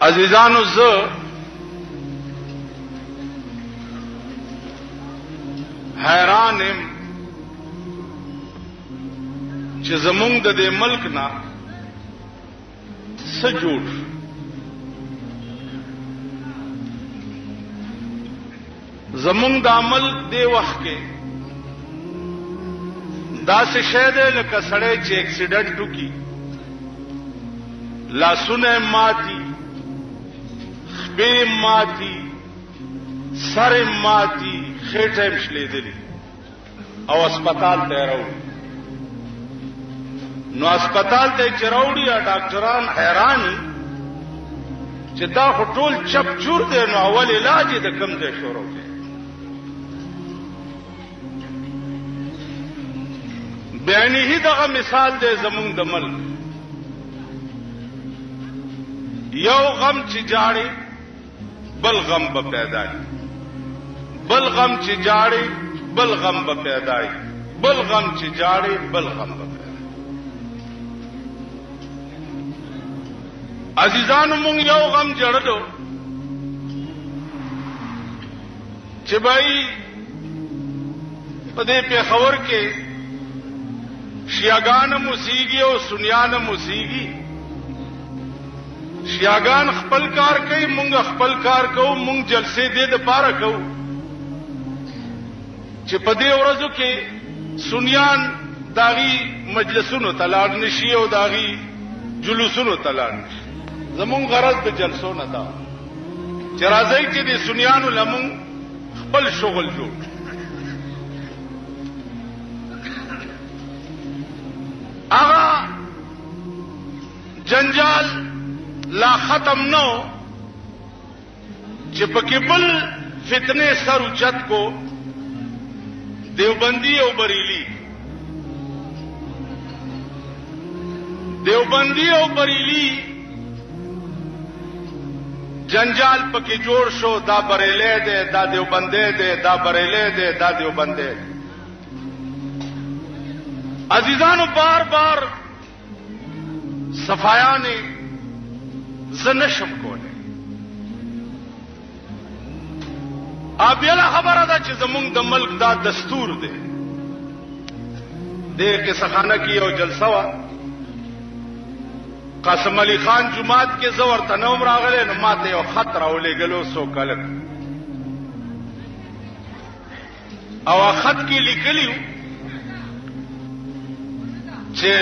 عزیزانو زه حیران یم چې زمونږ د دې ملک نه څه جوړ زمونږ د عمل دی وخت کې داسې شی دی لکه سړی چې اکسیډنټ وکړي لاسونه ماتي خپې ماتي سر ماتي خېټه یې شلېدلې او اسپتال ته یې راوړي نو اسپتال ته چې راوړي ډاکټران حیران چې دا خو ټول چپ چور دی نو اول علاج یې د کوم ځای شروع کړي بیانې دغه مثال دی زمونږ د ملک یو غم چې جاړي بل غم به پیدا وي بل غم چې جاړي بل غم به پیدا وي بل غم چې جاړي بل غم به پیدا وي عزیزانو مونږ یو غم جړلو چې بای په دې پیښور کې شیعاګان موسیقي او سنیان موسیقي شیعاګان خپل کار کوي مونږ خپل کار کوو مونږ جلسې دې د پاره کوو چې په دې ورځو کې سنیان داغي مجلسونو ته لاړ نشي او داغي جلوسونو ته لاړ نشي زمونږ غرض د جلسو نه دا چې راځي چې د سنیانو لمون خپل شغل جوړ هغه جنجال لا ختم نو چې پکې بل فتنه سر اوچت کو دیوبندی او بریلی دیوبندی او بریلی جنجال پکې جوړ شو دا بریلی دی دا دیوبندی دی دا بریلی دی دا دیوبندی دی عزیزانو بار بار صفایانه زنشم کوله ابیلا خبره ده چې زمونږ د ملک دا دستور دی د قصخانه کې یو جلسه وا قاسم علي خان جمعات کې زور تنوم راغله نو ماته یو خط راولېګلو سو کلک او خط کې لیکلیو چې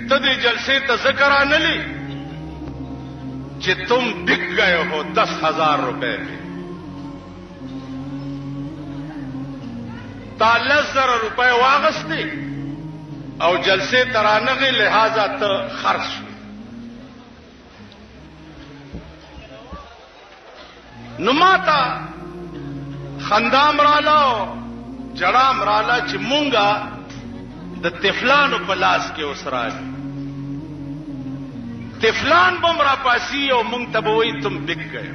ته دې جلسې ته ذکر نه لې کہ تم بک گئے ہو 10,000 روپے میں تا 10,000 روپے واغستے او جلسے ترانغی لہذا تا خرچ نماتا خندام رالا جڑام رالا چی مونگا د تفلانو پلاس کے اسرالی تفلان بم را پاسی او مونږ ته به وایي تم بک گئے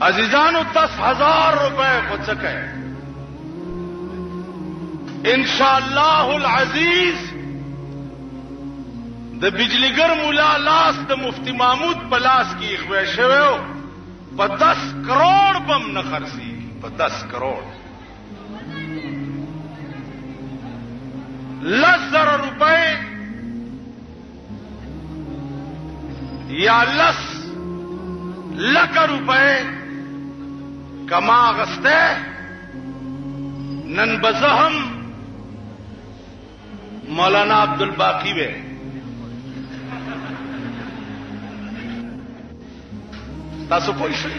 عزیزانو 10,000 روپے خو څه کوي انشاءاللہ العزیز د بجلیګر مولا لاس د مفتی محمود پلاس کې اخوی شوی په 10 کروڑ بم نه خرڅي په 10 کروڑ 10,000 روپے یا 10 لکھ روپے کما غستے نن بزہم مولانا عبد الباقی وے تاسو پوه شئ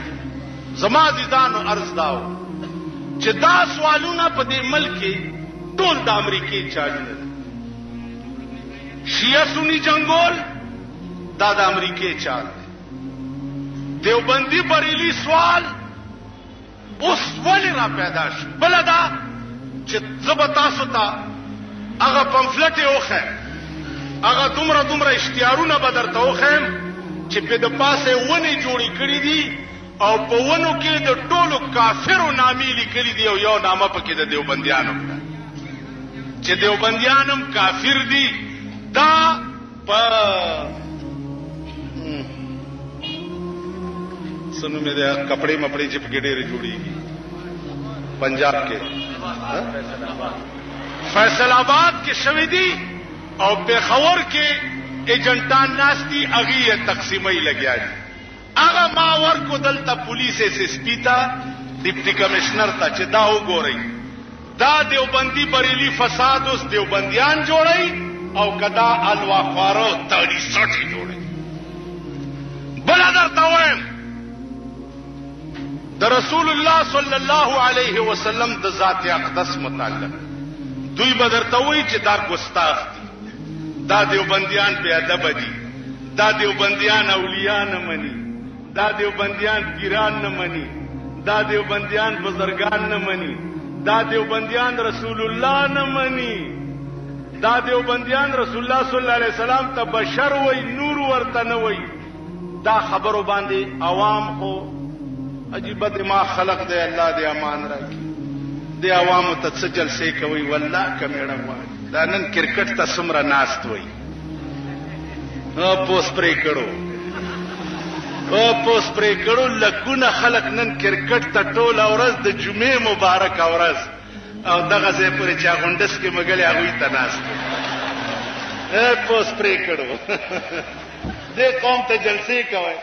زما عزیزانو عرض داو چې دا سوالونه په دې ملک کې ټول د امریکای چالو شیعه سنی جنگول دا د امریکای چال دیوبندی بریلی سوال اوس ولی را پیدا شو بلدا چې زبتاسو ته هغه پمفلټ اوخه هغه دومره اشتیارونه بدرته اوخه چې په د پاسه ونی جوړی کړی دي او په ونو کې د ټولو کافرو نامې لیکلي دي او یو نامه پکې د دیوبندیانو چې دیوبندیانم کافر دي دا په سنو مې د کپڑے مپڑے چې په کې ډېرې جوړیږي پنجاب کې فیصل آباد کې شوي دي او پېښور کې ایجنټان ناشتي اغي تقسیمي لګیا دي هغه ما ورکو دلته پولیس اس اس پی ته ډیپټي کمشنر ته چې دا وګورئ دا دیوبندي بریلی فساد اوس دیوبندیان جوړي او کدا الواخوارو تاړي سټي جوړي بل درته وایم د رسول الله صلی الله علیه وسلم د ذات اقدس متعلق دوی بدرته وای چې دا ګستاخ دي دا دیوبندیان بے ادب دي دا دیوبندیان اولیاء نه مني دا دیوبندیان پیران نه مني دا دیوبندیان بزرگان نه مني دا دیوبندیان رسول الله نه مني دا دیوبندیان رسول الله صلی الله علیه وسلم ته بشر وای نور ورته نه وای دا خبرو باندې عوام خو عجیب دماغ خلق دی الله دې امان راکړي د عوامو ته څه جلسې کوي والله کمیړه وای دا نن کرکټ ته سمره ناست وای پوس پرې کړو پوس پرې کړو لکونه خلق نن کرکټ ته ټول اورز د جمعې مبارک اورز او دغه ځای پورې چا غونډس کې مګلې هغه ته ناست پوس پرې کړو دې قوم ته جلسې کوي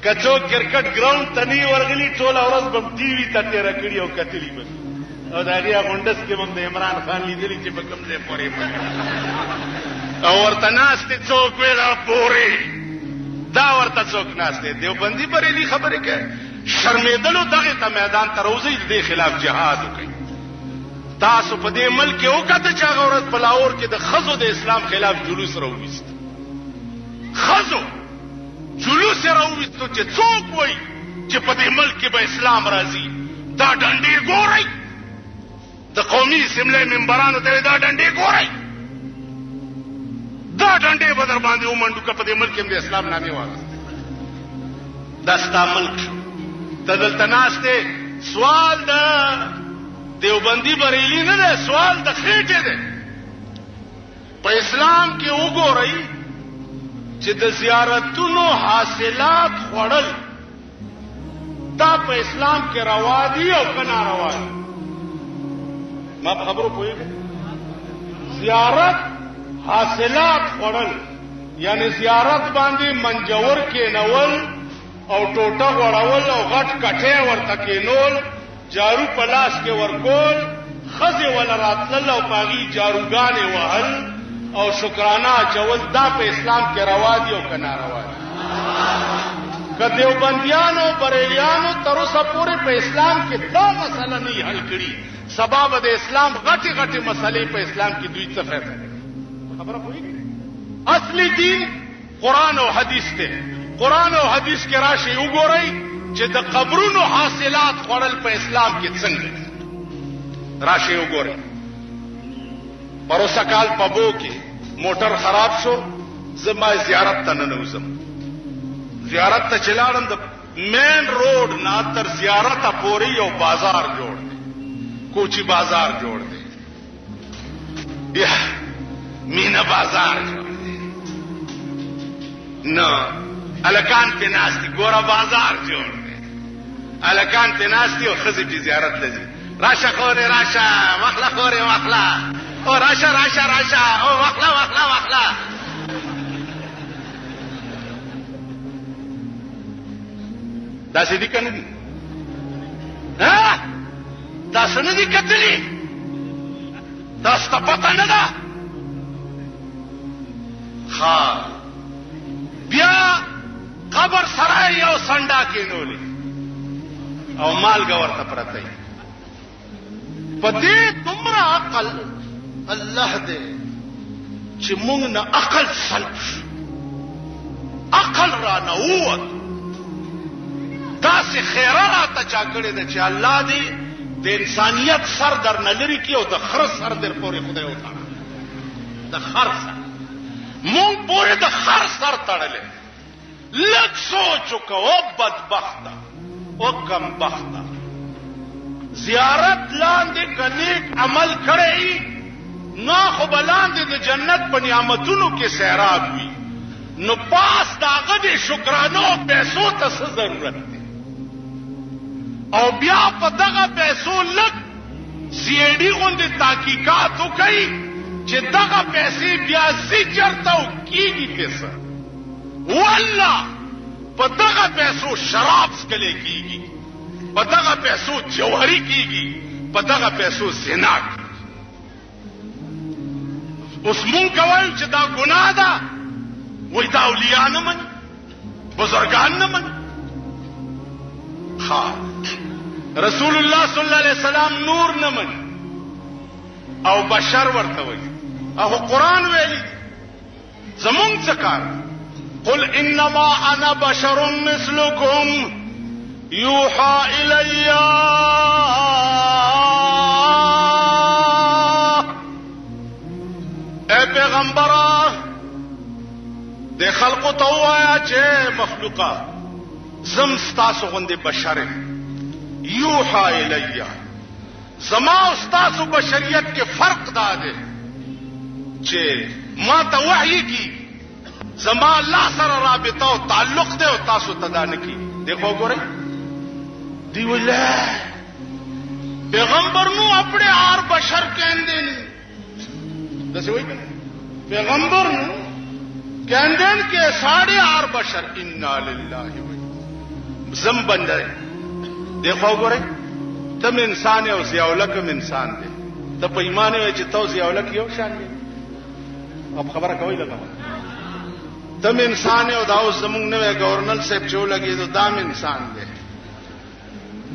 کچو کرکټ ګراوند ته نی ورغلی ټول اورز بم ټي وي ته تیر کړی او کتلی بس او دا غیا غونډس کې هم د عمران خان لیدلی چې په کوم ځای پورې او ورته ناشته څوک ویلا پورې دا ورته څوک ناشته دیوبندي بریلی خبره کوي شرمېدلو دغه ته میدان ته روزي د خلاف جهاد وکړي تاسو په دې ملک یو کته چې غورت بلاور کې د خزو د اسلام خلاف جلوس راوست خزو جلوس راوستو چې څوک وای چې په دې ملک کې به اسلام راځي دا ډنډې ګورئ د قومي سملې منبرانو ته دا ډنډې ګورئ دا ډنډې بدر باندې ومنډو که په دې ملک کې د اسلام نامې واغسته دا ستا ملک دلته ناشته سوال دا دیوبندي بریلی نه ده سوال د خېټه ده په اسلام کې وګورئ چې د زیارتونو حاصلات خوړل دا په اسلام کې روا دي او کنه روا دي ما خبرو پوهیږم زیارت حاصلات خوړل یعنی زیارت باندې منجور کې نول او ټوټه وړول او غټ کټه ورته کېنول جارو پلاس کې ورکول خزه ولا راتل او پاغي جاروګانې وهل او شکرانه چول دا په اسلام کې روا دي او کنه روا دي کدیو بندیانو بریلیانو تر اوسه پورې په اسلام کې دا مسله نه حل کړي سبب د اسلام غټي غټي مسلې په اسلام کې دوی څه فائدہ خبره پوهیږي اصلي دین قران او حديث ته قران او حديث کې راشي وګورئ چې د قبرونو حاصلات خورل په اسلام کې څنګه راشي وګورئ پروسه کال پبو کې موټر خراب شو زما زیارت ته نه نوزم زیارت ته چلاړم د مین روډ نه تر زیارت پورې یو بازار جوړ دی کوچی بازار جوړ دی بیا مینا بازار جوړ دی نو الکان په ناشتي ګوره بازار جوړ دی الکان په ناشتي او خزي په زیارت لذي راشه خوري راشه مخلا خوري مخلا او راشه راشه راشه او مخلا مخلا مخلا دا سې دي کنه دي ها دا څنګه دي کتلې دا ستپته نه ده ها بیا قبر سره یو سنډا کېنولې او مالګه ورته پرته په دې تمره عقل الله دې چې موږ نه عقل سلب عقل را نه ووت داسې خیره راته چا کړې ده چې الله دې د انسانیت سر در نه لري کړي او د خر سر در پورې خدای وتعالی د خر سر مونږ پورې د خر سر تړلې لږ سوچ وکړه بدبخته او کم بخته زیارت لاندې کنيک عمل کړی نو خو بلاندې د جنت په نعمتونو کې سیراب وي نو پاس داغه د شکرانو پیسو ته څه ضرورت دی او بیا په دغه پیسو لږ سیډي غوندې تحقیقات وکړي چې دغه پیسې بیا څه چرته کیږي پیسې والله په دغه پیسو شراب څکلی کیږي په دغه پیسو جوهري کیږي په دغه پیسو زنا کیږي اوس مونږ کوایو چې دا ګناه ده وای دا اولیاء نه مني بزرگان نه مني رسول الله صلی الله علیه وسلم نور نه مني او بشر ورته وایي او قرآن ویلي زمونږ څه کار قل انما انا بشر مثلكم يوحى الي اے پیغمبره د خلقو ته وایا چې مخلوقه زم ستاسو غوندې بشر یوحى الی زما او ستاسو بشریت کې فرق دا دی چې ما ته وحی کی زما الله سره رابطه او تعلق دی او تاسو ته دا نه کی دیکھو ګورئ دی ولا پیغمبر نو اپنے اور بشر کہندے نہیں دسے وہی پیغمبر نو کہندے کہ 8.5 بشر انا للہ زم بندے دیکھو ګورئ تم انسان او ضیاءالکم انسان دی ته په ایمان وای چې تو ضیاءالک یو شان دی اب خبره کوي لګا تم انسان او دا اوس زمونږ نوې گورنر صاحب چې ولګي نو دام انسان دی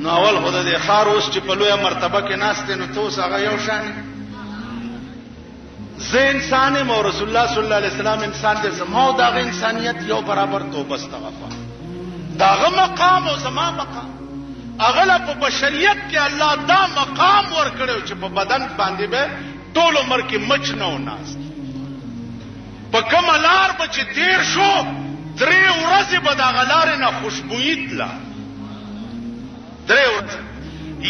نو اول خدای دې خار اوس چې په لویه مرتبه کې ناشته نو توس هغه یو شان زه انسان او رسول الله صلی الله علیه وسلم انسان دې زمو دا انسانیت یو برابر توبه استغفار داغه مقام او زما مقام اغله په بشریت کې الله دا مقام ورکړو چې په بدن باندې به ټول عمر کې مچ نه وناس په کوم لار به چې تیر شو 3 ورځې به دا غلار نه خوشبوئی تلا 3 ورځې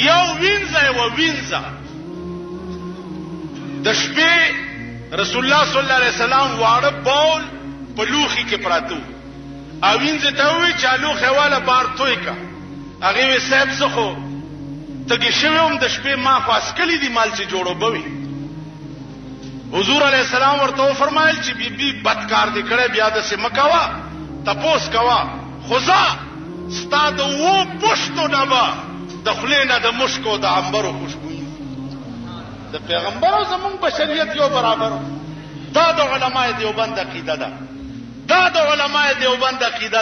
یو وینځه د شپې رسول الله صلی الله علیه وسلم واړه بول په لوخي کې پراتو او وینځه ته وی چالو خواله بار توي کا هغه وی صاحب څخه تګی شوم د شپې ما خاص کلی دی مال چې جوړو بوي حضور علیہ السلام ورته فرمایل چې بیبي بدکار دې کړه بیا د سمکوا تپوس کوا خدا ستاد وو پښتو دبا د خلینا د مشکو د عنبرو خوشبوئی د پیغمبرو زمون بشریت یو برابر دا د علماء دیوبند عقیده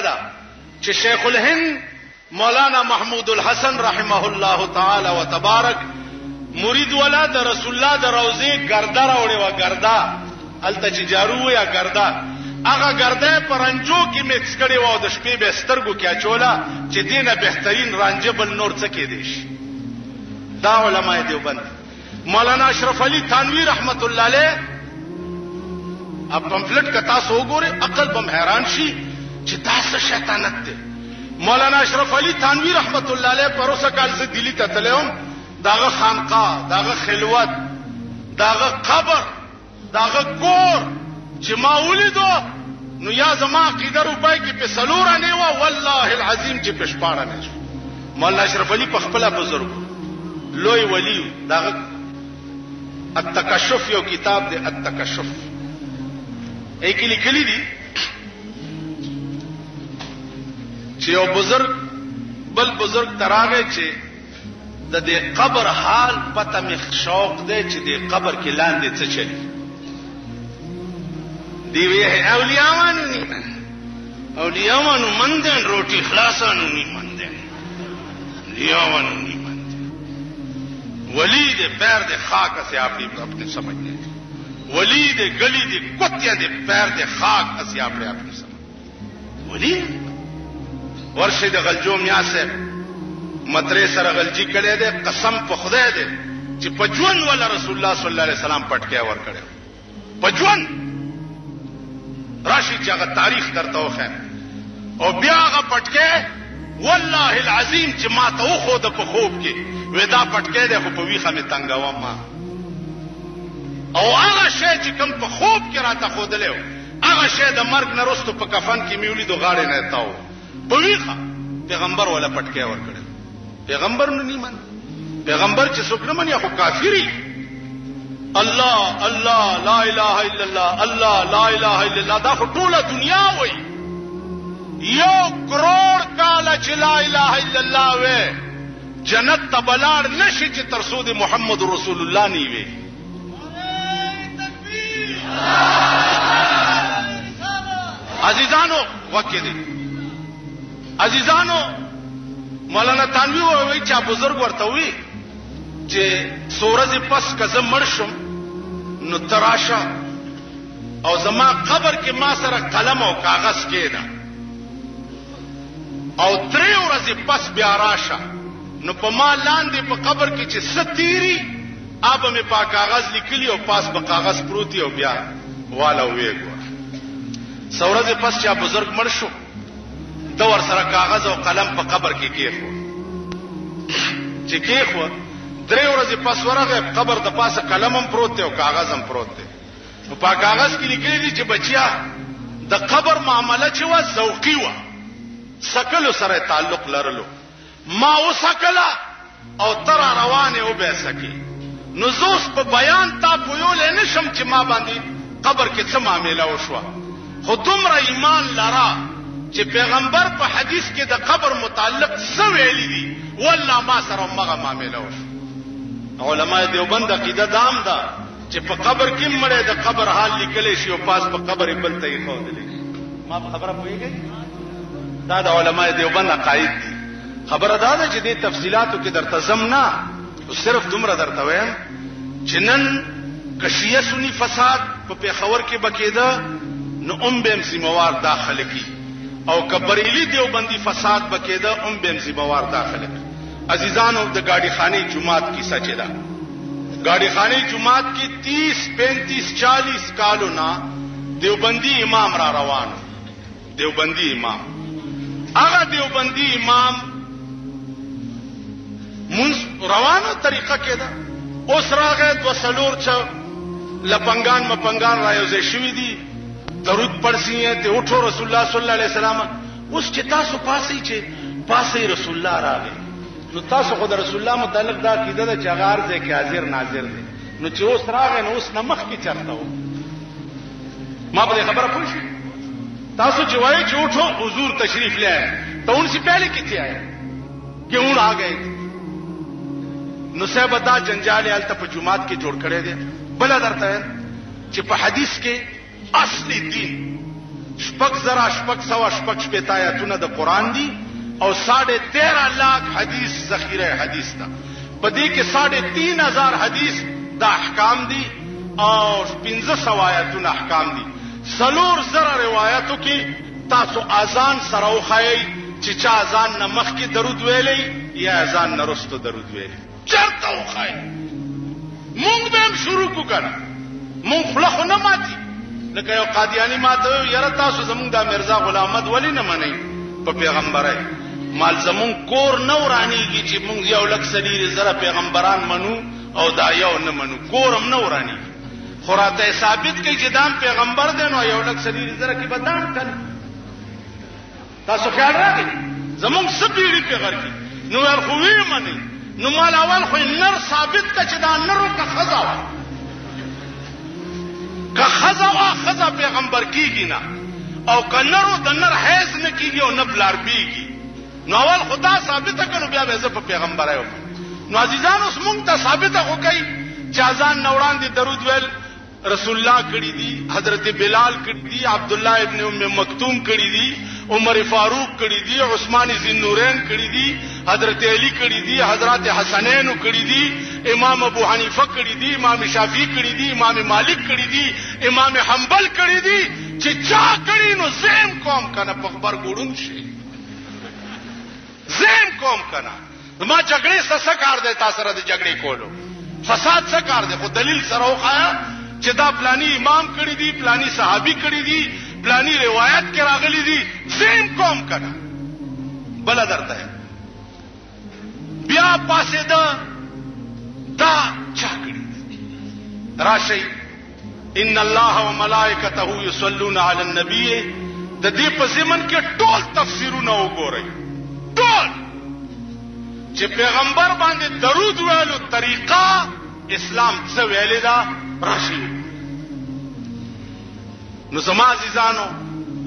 ده چې شیخ الهند مولانا محمود الحسن رحمه الله تعالی وتبارک مرید ولا د رسول الله د روزي ګردا راوړي و ګردا الته چې جارو یا ګردا هغه ګردا پرنجو کې مکس کړي و د شپې به سترګو کې اچولا چې دینه بهترین رانجه بل نور څه کې دیش دا علماء دیوبند مولانا اشرف علی تھانوی رحمت الله علیه اب پمفلٹ کا تاسو وګورئ عقل بم حیران شي چې تاسو شیطانت دی مولانا اشرف علی تھانوی رحمت الله علیه پروسه کال سے دلی ته تلهم داغه خانقاه داغه خلوت داغه قبر داغه کور چې ما ولیدو نو یا زما عقیده روپای کې په سلور نه و والله العظیم چې پښپاړه نه مولانا اشرف علی په خپل بزرګ لوی ولی داغه التکشف یو کتاب دی التکشف ایکلی کلی دی چې یو بزرگ بل بزرگ تراغه چې د دې قبر حال پته مخ شوق دی چې دې قبر کې لاندې څه چلی دی وی اولیاءانو مندن روټي خلاصانو ني مندن لیاوانو ني مندن ولی دې پیر دې خاک سے اپنی اپنے سمجھنے ولی دې گلی دې کتیا دې پیر دې خاک سے اپنے سمجھ ولی ورشه د غلجوم یاسر مترې سره غلجی کړي دي قسم په خدای دې چې پجون ولا رسول الله صلی الله علیه وسلم پټکیا ور کړو پجون راشي چې هغه تاریخ درته وخه او بیا هغه پټکې والله العظیم چې ما ته خو د په خوب کې ودا پټکې ده خو په ویخه می تنګوا ما او هغه شی چې کوم په خوب کې راته خو دلو هغه شی د مرګ نه وروسته په کفن کې مې ولیدو غاړې نه تاو په ویښه پیغمبر ولا پټکی ورکړی پیغمبر نه نیمن پیغمبر چې څوک نه مني خو کافری الله الله لا اله الا الله الله لا اله الا الله دا خو ټوله دنیا وای 1 کروڑ کاله چې لا اله الا الله وای جنت ته بلار نشي چې تر څو د محمد رسول الله نی وي عزیزانو وکړه دي عزیزانو مولانا تانوی وایي چې بزرګ ورته وي چې سورج پس کزه مرشم نو تراشه او زما قبر کې ما سره قلم او کاغذ کېده او 3 ورځې پس بیا راشه نو په ما لاندې په قبر کې چې ستيري اب مې په کاغذ لیکلی او پاس په کاغذ پروتي او بیا والا وېګو سورج پس چې بزرګ مړ شو د ور سره کاغذ او قلم په قبر کې کېخو چې کېخو 3 ورځې پس ورغه قبر د پاسه قلم هم پروت دی او کاغذ هم پروت دی په کاغذ کې لیکلي دي چې بچیا د قبر معاملې چې و ذوقي و سکلو سره تعلق لرلو ما وسکلا او تر روانه او به سکی نزوس په بیان تا پویول نشم چې ما باندې قبر کې څه معاملې وشوه خو دومره ایمان لرا چې پیغمبر په حدیث کې د قبر متعلق څه ویلي دي والله ما سره مغه معاملې وشوه علماء دیوبند عقیده دام دا چې په قبر کې مړې د قبر حال لیکل شي او پاس په قبر بل ته یې خو دي ما خبره پوهیږي دا د علماء دیوبند عقاید دي خبره دا ده چې د تفصيلاتو کې درته زمنا صرف دومره درته وایم چې نن کشیه سنی فساد په پیښور کې بکیده نو بهم زموار داخله کی او کبریلی دیوبندی فساد بکیده بهم زموار داخله کی عزیزانو د گاڑی خانی جماعت کی سچ ده گاڑی خانی جماعت کی 30 35 40 کالو نا دیوبندی امام را روان دیوبندی امام هغه دیوبندی امام منس روانه طریقه کې ده اوس راغې د وسلور چ لپنګان مپنګان رايوځي شوې دي درود پړسیه ته اٹھو رسول الله صلی الله علیه وسلم اوس چې تاسو پاسې چې پاسې رسول الله راغی نو تاسو خو د رسول الله متعلق دا کیده ده چې غار ځکه کې حاضر ناظر دي نو چې اوس راغې نو اوس نمخ کې چرته و ما په خبره پوه شئ تاسو چې وایي چې اٹھو حضور تشریف لے تو ان سے پہلے کتنے آئے کیوں آ گئے نو صاحب دا جنجال الته په جمعات کې جوړ کړي دي بل درته چې په حدیث کې اصلي دین شپږ زرا شپږ سوا شپږ شپږ آیاتونه د قران دي او 13.5 लाख حدیث ذخیره حدیث ده په دې کې 3.5 حدیث د احکام دي او 1500 آیاتونه احکام دي سلور زره روایتو کې تاسو اذان سره وخایي چې چا اذان نه مخکې درود ویلي یا اذان نه وروسته درود ویلي چرته وخایي مونږ به هم شروع وکړو مونږ خلخ نه ماتي لکه یو قادیانی ماته یاره تاسو زمونږ د مرزا غلام احمد ولی نه منئ په پیغمبرای مال زمون کور نو رانیږي چې مونږ یو لک سړي زره پیغمبران منو او دا یو نه منو کورم نو رانیږي خراته ثابت کوي چې دام پیغمبر دی نو یو لک سړي زره کې بدان کړي تاسو خیال راغی زمون سپیری پیغمبر کی نو ورخوي منی نو مال اول خو نر ثابت ک چې دا نرو کا خزا که خزا پیغمبر کیږي نه او کنرو د نر حیز نه کیږي او نه بلار بیږي نو اول خدا ثابت کړو بیا به زه په پیغمبر ایو نو عزیزانو اوس مونږ ته ثابت هو کوي چې اذان نوړان دي درود ویل رسول الله کړي دي حضرت بلال کړي دي عبد الله ابن ام مکتوم کړي دي عمر فاروق کړي دي عثمان ذی نورین کړي دي حضرت علی کړي دي حضرت حسنین کړي دي امام ابو حنیفه کړي دي امام شافعی کړي دي امام مالک کړي دي امام حنبل کړي دي چې چا کړي نو زم کوم کنه په خبر ګورون شي زم کوم کنه ما جګړې څه کار دی تاسو سره د جګړې کولو فساد څه کار دی خو دلیل سره وخایا چې دا پلانی امام کړي دي پلانی صحابي کړي دي پلانی روایت کې راغلي دي زم کوم کنه بل درته بیا پاسه دا چا کړي راشي ان الله وملائکته یصلون علی النبی د دې په ضمن کې ټول تفسیرونه وګورئ، ټول چې پیغمبر باندې درود ویلو طریقه اسلام څه ویلې ده راشي. نو زما عزیزانو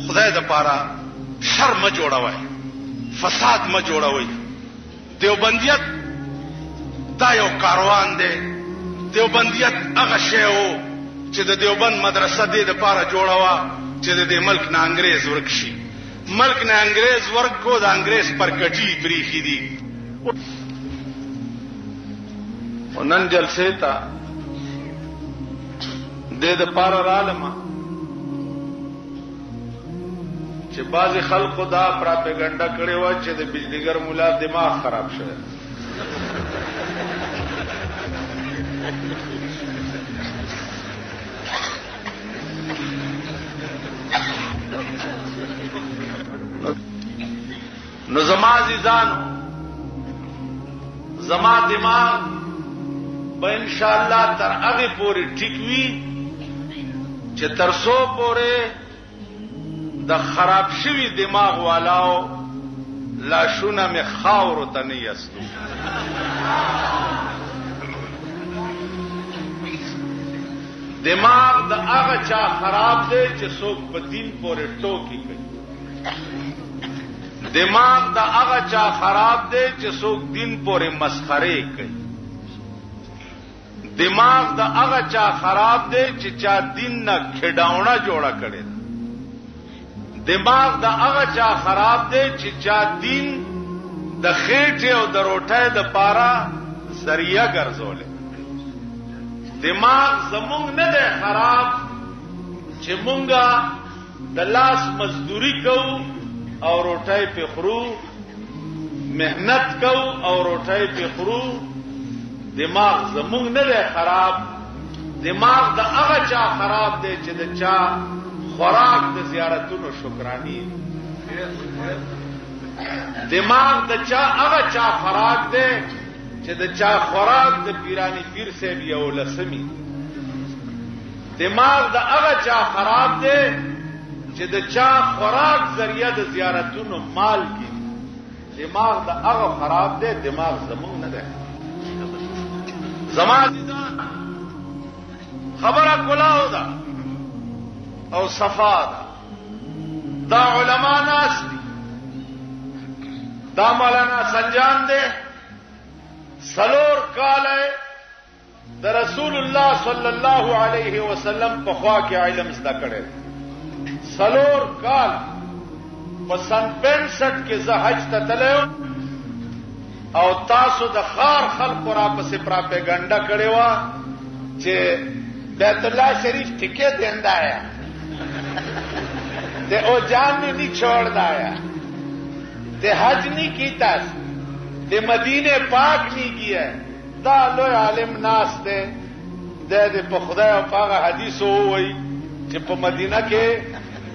خدای د پاره شر مه جوړوئ، فساد مه جوړوئ. دیوبندیت دا یو کاروان دی. دیوبندیت هغه شی و چې د دیوبند مدرسه دې د پاره جوړوا چې د دې ملک نه انګريز ورک شي. ملک نه انګريز ورک کو د انګريز پر کټي بریخي دي. ونن جلسه تا دې د پاره رالما چې بعضی خلکو دا پراپګاندا کړي و چې د بجلیګر مولا دماغ خراب شوی. نو زما عزیزانو زما دماغ به ان شاء الله تر هغه پورې ټیک وي چې تر څو پورې د خراب شوی دماغ والاو لاشونه می خاور ته نه یستو. دماغ د هغه چا خراب دی چې څوک په دین پورې ټوکی کوي. دماغ د هغه چا خراب دی چې څوک دین پورې مسخره کوي. دماغ د هغه چا خراب دی چې چا دین نه کډاونه جوړه کړي. دماغ د هغه چا خراب دی چې چا دین د خېټه او د روټه د پاره ذریعہ ګرځولې. دماغ زمونږ نه دی خراب چې مونږه د لاس مزدوری کوو او روټای په خورو، مهنت کوو او روټای په خورو. دماغ زمونږ نه دی خراب. دماغ د هغه چا خراب دی چې د چا خوراک د زیارتونو شکرانی. دماغ د چا هغه چا خوراک دی چې د چا خوراک د پیرانی پیر صاحب یو لسمی. دماغ د هغه چا خراب دی چې د چا خوراک ذریعہ د زیارتونو مال کی. دماغ د هغه خراب دی. دماغ زمونږ نه دی. زما عزیزان خبره کلاو ده او صفا ده. دا علماء ناس دي. دا مولانا سنجان دے 4 کال د رسول الله صلی الله علیه وسلم په خوا کې علم زده کړی. 4 کال په سن 65 کې زه حج ته تلم او تاسو د خار خلق را پسې پراپګاندا کړي وا چې بیت الله شریف ټیکې دیندا ہے تے او جان نہیں چھوڑدا ہے تے حج نہیں کیتا تے مدینے پاک نہیں کیا. دا لوی عالم ناس تے د په خدای او پاغه حدیث وای چې په مدینه کې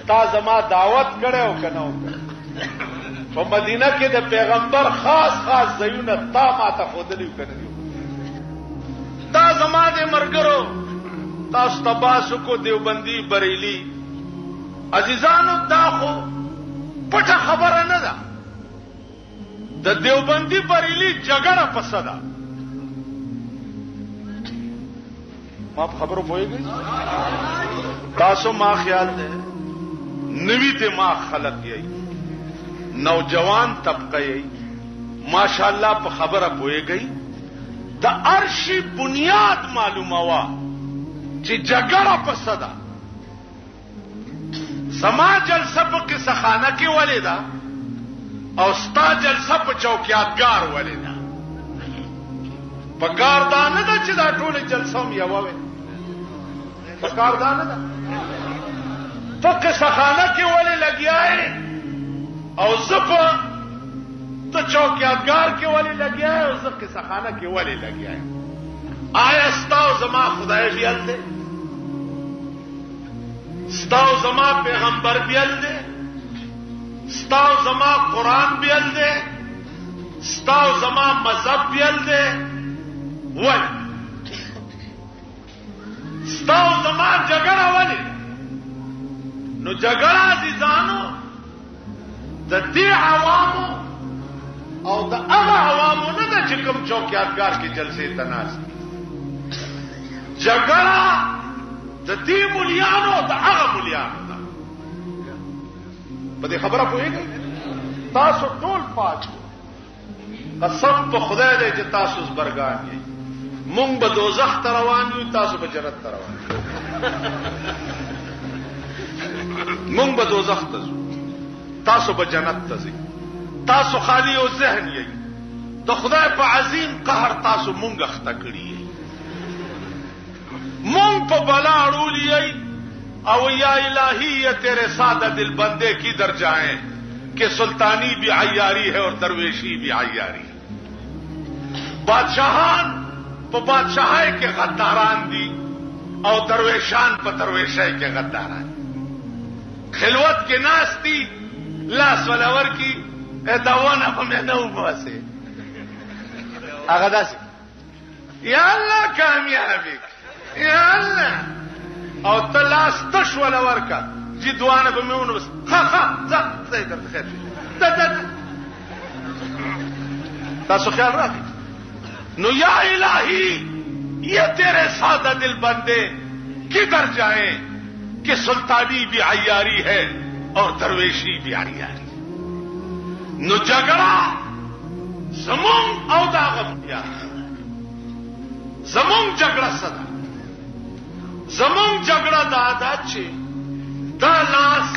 تا زما دعوت کړو کنه په مدینه کې د پیغمبر خاص ځایونه تا ما ته خودلی کنه. دا زما د مرګرو تاسو تباسو کو دیوبندی بریلی عزیزانو دا خو پټه خبره نه ده. د دیوبندی بریلی جګړه پسدا ما خبرو پوهیږئ تاسو ما خیال ده نوی دماغ خلق یې نوجوان طبقه یې ماشاءالله په خبره پوهیږئ د ارشی بنیاد معلومه وا چې جګړه پسدا. سما جلسه په قصخانه کې ولیدا او ستا جلسه په چوکیاتګار ولیدا. په کاردانه ده چې دا ټول جلسه هم یو وي. په کاردانه ده په قصخانه کې ولې لګیاي او زپه ته چوکیاتګار کې ولې لګیاي او زه قصخانه کې ولې لګیاي. آیا ستاو زما خدای بیل دی؟ ستاو زما پیغمبر بیل دی؟ ستاو زما قرآن بیل دی؟ ستاو زما مذهب بیل دی؟ ولی تا زما جګړه ولې نو جګړه عزیزانو د دې عوامو او د هغه عوامو نه ده چې کوم چوکیاتګار کې جلسې ته ناست جګړه د دې مولیانو د هغه مولیانو ده په دې خبره پوهېږئ تاسو ټول پاک قسم په خدای دی چې تاسو زبرګان یې مونږ به دوزخ ته روان یو تاسو به جنت ته روان یو مونږ به دوزخ ته ځو تاسو به جنت ته ځئ تاسو خالی او ذهن یې د خدای په عظیم قهر تاسو مونږ اخته کړی یې مونږ په بلا اړولی یې او یا الہی یہ تیرے سادہ دل بندے کدھر جائیں کہ سلطانی بھی عیاری ہے اور درویشی بھی عیاری ہے بادشاہان پا بادشاہی کے غداران دی اور درویشان پا درویشی کے غداران خلوت کے ناس دی لاس ولور کی دوانا پا میں نو باسے اغدا سے یا اللہ کامیابی یا اللہ او تلاس تش ولا ورکا جی دوانه به میونه بس ها زه درته خیر تاسو خیال راکړئ نو یا الہی یہ تیرے سادہ دل بندے کدھر جائیں کہ سلطانی بھی عیاری ہے اور درویشی بھی عیاری نو جګړه زمون او دا غمیا زمون جګړه صدا زمون جګړه دا چې دا لاس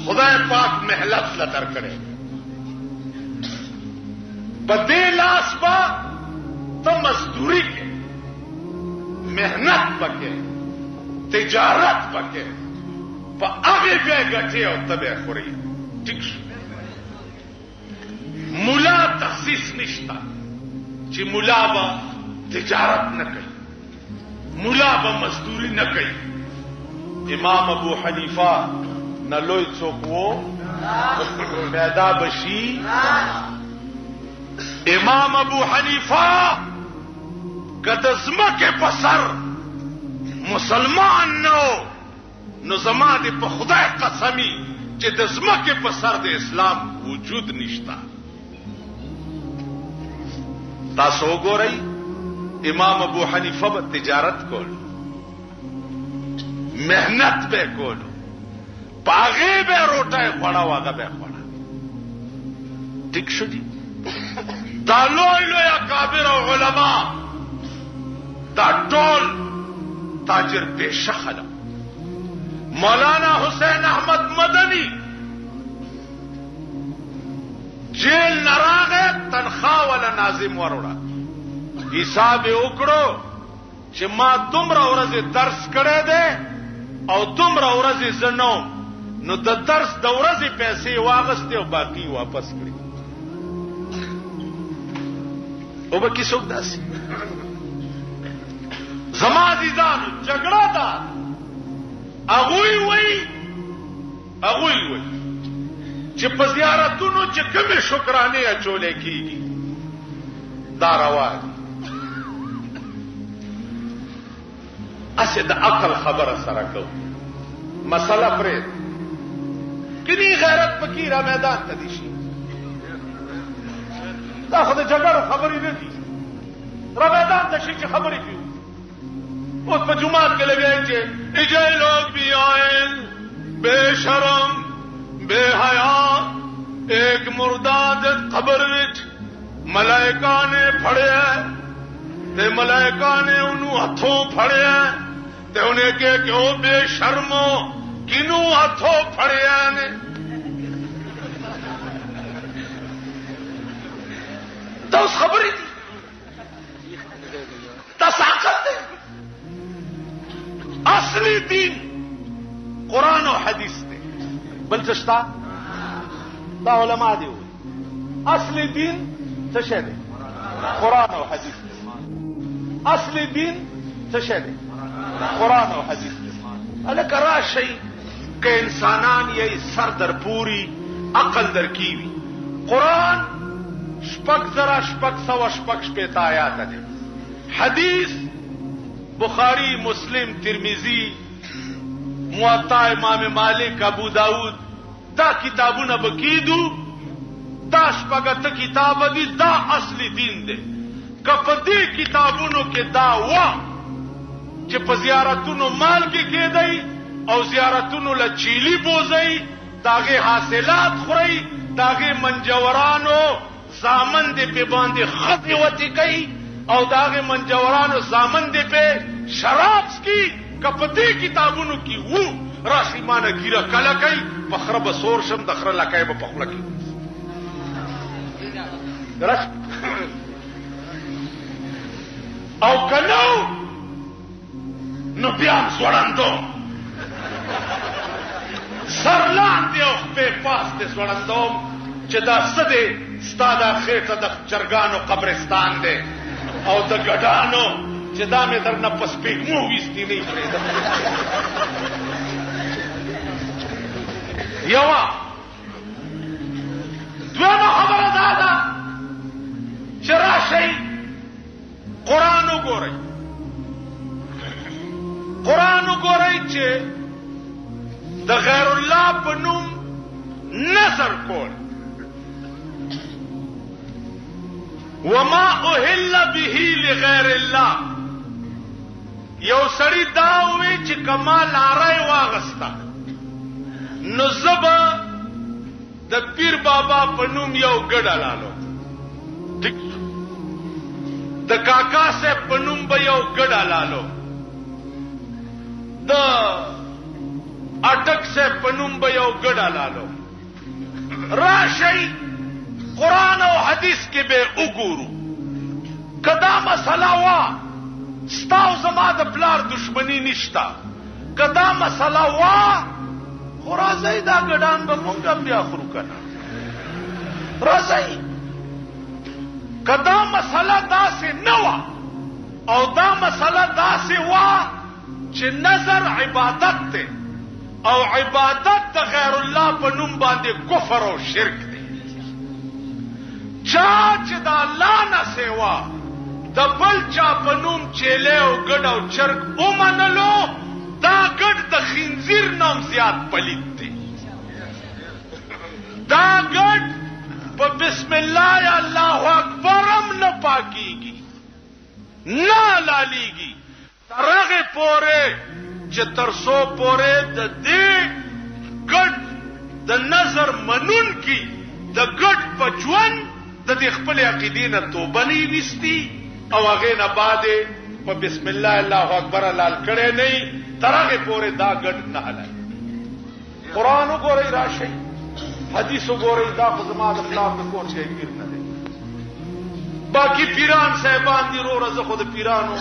خدای پاک مهلت لتر کړي بدې لاس با ته مزدوری کې مهنت پکې تجارت پکې په هغه به ګټي او تبه خوري ټیک مولا تخصیص نشتا چې مولا با تجارت نه کوي مولا به مزدوری نه کوي امام ابو حنیفه نه لوی څوک وو پیدا بشي امام ابو حنیفه کده زمکه په سر مسلمان نو زما دې په خدای قسمی چې د زمکه په سر د اسلام وجود نشتا تاسو وګورئ امام ابو حنیفه به تجارت کول محنت به کولو پاغه به روټه خوړا واغه به خوړا ټیک شو دي دا لوی لوی اکابر او علما دا ټول تاجر پیشه خلک مولانا حسین احمد مدنی جیل نراغه تنخواه ولا ناظم وروړه حساب وکړو چې ما دومره ورځې درس کړی دی او دومره ورځې زنو نو د درس د ورځې پیسې واغستې او باقی واپس کړې او به کیسوک داسې زما عزیزانو جګړه ده هغوی وایي چې په زیارتونو چې کومې شکرانې اچولې کېږي دا روا دي اسه د عقل خبره سره کو مسله پرې کینی غیرت پکې را میدان ته دي شي دا خو د جګړو خبرې نه دي را میدان ته شي چې خبرې کوي اوس په جمعات کې لګای چې ایجای لوگ بھی آئیں بے شرم بے حیا ایک مرداد قبر وچ ملائکہ نے پھڑیا تے ملائکہ نے انہوں ہتھوں پھڑیا تے انہیں کہے کہ او بے شرمو کنوں ہتھوں پھڑیا نے تو اس خبری دی تساقت ہے اصلی دین قرآن و حدیث تے بل چشتا دا علماء دی ہوئی اصلی دین چشے دے قرآن و حدیث تے اصلی دین چشے دے قرآن و حدیث تے الکہ راشی کہ انسانان یہ سر در پوری عقل در کیوی قرآن شپک ذرا شپک سوا شپک شپیتا آیات دے حدیث بخاری، مسلم، ترمذی، موطا امام مالک، ابو داود، دا کتابونه بکیدو، دا شپږ کتاب دي، دا اصلي دین دی. که په دې کتابونو کې دا وا چې په زیارتونو مال کې کېدی او زیارتونو له چیلی بوزئ، داغه حاصلات خورئ، داغه منجورانو زامن دې په باندې خطي وتی کوي او داغه منجورانو زامن دې په شراب سکي. که په دې کتابونو کې وو راشي مانه ګیره کله کوي، په خره به سور شم، د خره لکۍ به په خوله کې او کنو نو بیا هم ځوړندو سر لاندې او خپې پاستې ځوړندوم چې دا څه دی، ستا دا خېټه د چرګانو قبرستان دی او د ګډانو چې دا مې در نه په سپېږمو ویستي نه پرېږدم. یوه دویمه خبره دا ده چې راشئ قرآن وګورئ. قرآن وګورئ چې د غیر الله په نوم نظر کول، وما اهل به لغیر الله. یو سړی دا وی چې کما لارای واغستا نو زبا د پیر بابا په نوم یو ګډه لالو، د کاکا صاحب په نوم به یو ګډه لالو، د اټک صاحب په نوم به یو ګډه لالو. راشئ قرآن او حدیث کې به وګورو. کدا مسله وا ستا او زما د پلار دشمنی نشتا، کدا مسله وا خو راځئ دا ګډان به مونږ هم بیا خورو کنه. راځئ کدا مسله داسې نه وه او دا مسله داسې وه چې نظر عبادت دی او عبادت د غیر الله په نوم باندې کفر او شرک دی. چا چې د الله نه سوا د بل چا په نوم چیلې او ګډ او چرګ ومنلو، دا ګډ د خنزیر نام زیات پلید دی. دا ګډ په بسم الله یا الله اکبر هم نه پاکیږي، نه لالیږي، ترغه پورې چې ترسو پورې د دې ګډ د نظر منون کی د ګډ په ژوند د دې خپل عقیدې نه توبه نه ویستي او هغه نه بعد په بسم الله الله اکبر لال کړي نه، ترغه پورې دا ګډ نه حلال. قرآن وګورئ، راشئ حدیث وګورئ، دا خو زما د پلار د کور شی پیر نه دی. باقی پیران صاحبان دي روره، زه خو د پیرانو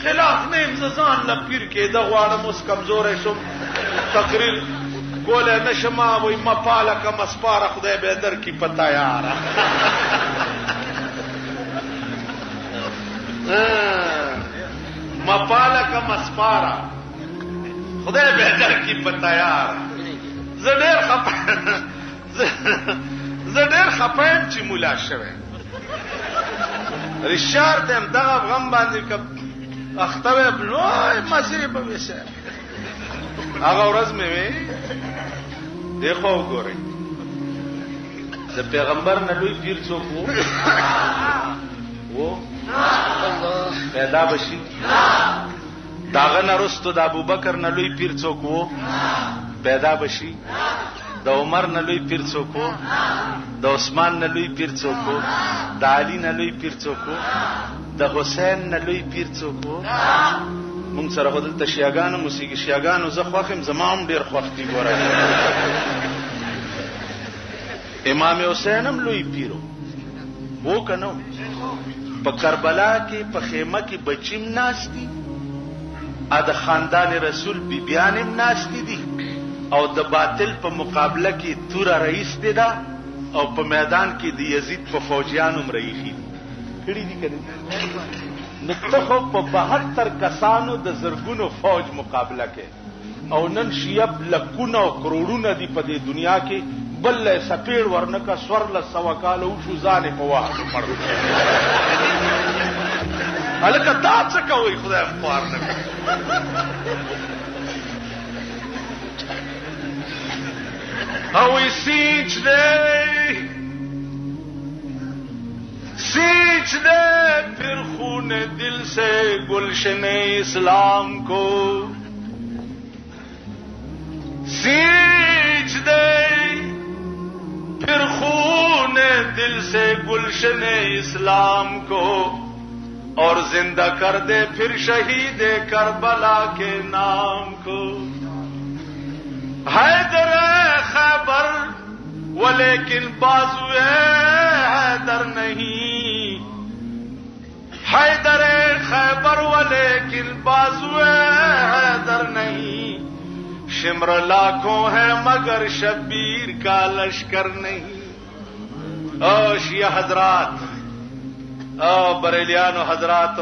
خلاف نه یم، زه ځان له پیر کېده غواړم، اوس کمزوری شم، تقریر کولی نشم، وایي مپاله که مسپاره خدای به یې درکړي په تیاره. مپاله که مسپاره خدای به یې درکړي په تیاره. زه ډېر خفه یم چې مولا شوی. ریشار ته هم دغه غم باندې که اخته وی لوی مزې به وي صاحب. هغه ورځ مې وی دی خو وګورئ د پیغمبر نه لوی پیر څوک و پیدا بشي؟ داغه نه رستو د ابوبکر نه لوی پیر څوک و پیدا بشي؟ د عمر نه لوی پیر څوک و؟ د عثمان نه لوی پیر څوک و؟ د علي نه لوی پیر څوک و؟ د حسین نه لوی پیر څوک و؟ مونږ سره خو دلته شیعاګانو موسیقي شیعاګانو زه خوښ یم، زما هم ډېر خوښ دي. ګوره امام حسین هم لوی پیرو و که نه؟ په کربلا کې په خیمه کې بچیم ناستي، د خاندان رسول بیبیان هم ناستي دي او د باطل په مقابله کې توره رئیس دی دا او په میدان کې د یزید په فوجیان هم رئیخي دي کړي دي کنه. نو ته خو په 72 کسانو د زرګونو فوج مقابله کې او نن شیعه لکونه او کروڑونه دي په دې دنیا کې، بل له سپېړ ورنکه سور له 100 کاله وشو ځانې په واه مړ. هلکه دا څه کوئ خدای خوار نه کړي او سینچ دے پھر خون دل سے گلشن اسلام کو سینچ دے پھر خون دل سے گلشن اسلام کو اور زندہ کر دے پھر شہید کربلا کے نام کو حیدر خیبر ولیکن بازو حیدر نہیں حیدر خیبر ولیکن بازو حیدر نہیں شمر لاکھوں ہے مگر شبیر کا لشکر نہیں او شیعہ حضرات او بریلیان و حضرات